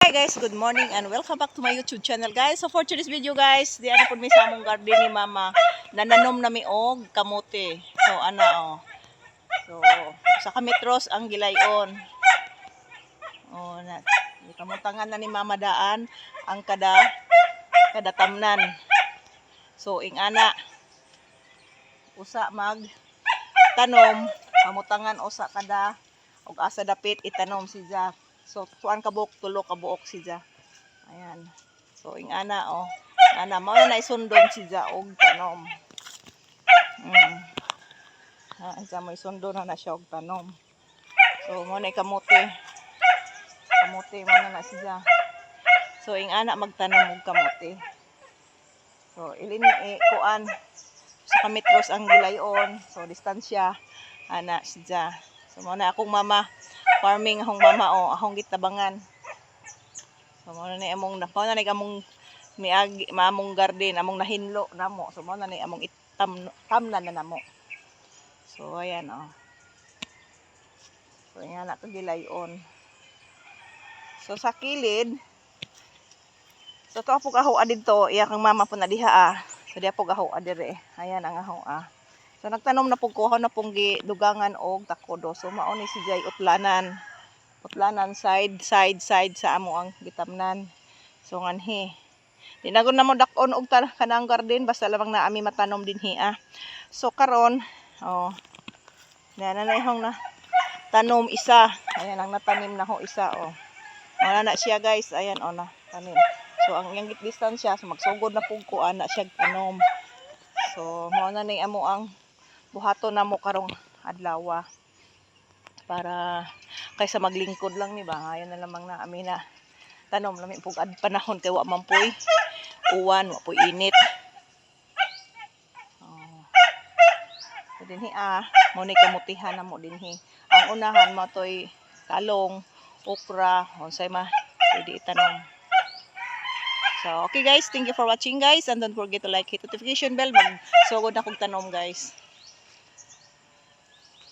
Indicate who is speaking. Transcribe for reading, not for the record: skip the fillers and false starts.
Speaker 1: Hi guys, good morning and welcome back to my YouTube channel guys. So for today's video guys, di ano po may sa among garden ni mama. Nananom na mi og kamote. So ana So sa kamitros ang gilayon. Na kamutangan na ni mama daan ang kada tamnan. So ing ana usa mag tanom, kamutangan usa kada og asa dapit itanom si Jack. So, kuan kabuok, tulo kabuok siya. Ayan. So, ing ana, ana, mao na isundon siya og tanom. Sa may sundon na siya og tanom. So, mo na kamote. Kamote, mo na siya. So, ing ana magtanom og kamote. So, kuan, sa kamitros ang gilayon. So, distansya, ana siya. So, mo na akong mama, farming akong mama akong gitabangan. So mo na ni among miagi mamong garden among nahinlo namo. So mo na ni among tamnan na namo. So ayan So nga na gilayon. So sa kilid so to po gaho adito iya kang mama po na diha So diha po gaho adire. Ayan ang gaho So nagtanom na po ko na pong gidugangan og takodo. So mao ni si Jay utlanan side sa amo ang gitamnan. So nganhi. Di na gud namo dak-on og kanang garden basta lamang na ami matanom dinhi So karon na ihong na tanom isa. Ayan ang natanim na ho isa Wala na siya guys. Ayan na tanim. So ang yang distansya so magsugod na pug ko ana siya tanom. So mao na ni amo ang buhaton namo karong adlaw para kaysa maglingkod lang ni ba. Ayan na lamang na amin na tanom lami pug ad panahon kay wa man poy uwan, wa poy init. So dinhi mo ni kamutihan na mo dinhi. Ang unahan mo toy talong, okra, unsay pwede itanom. So okay guys, thank you for watching guys and don't forget to like, hit notification bell, magsugod na kog tanom guys.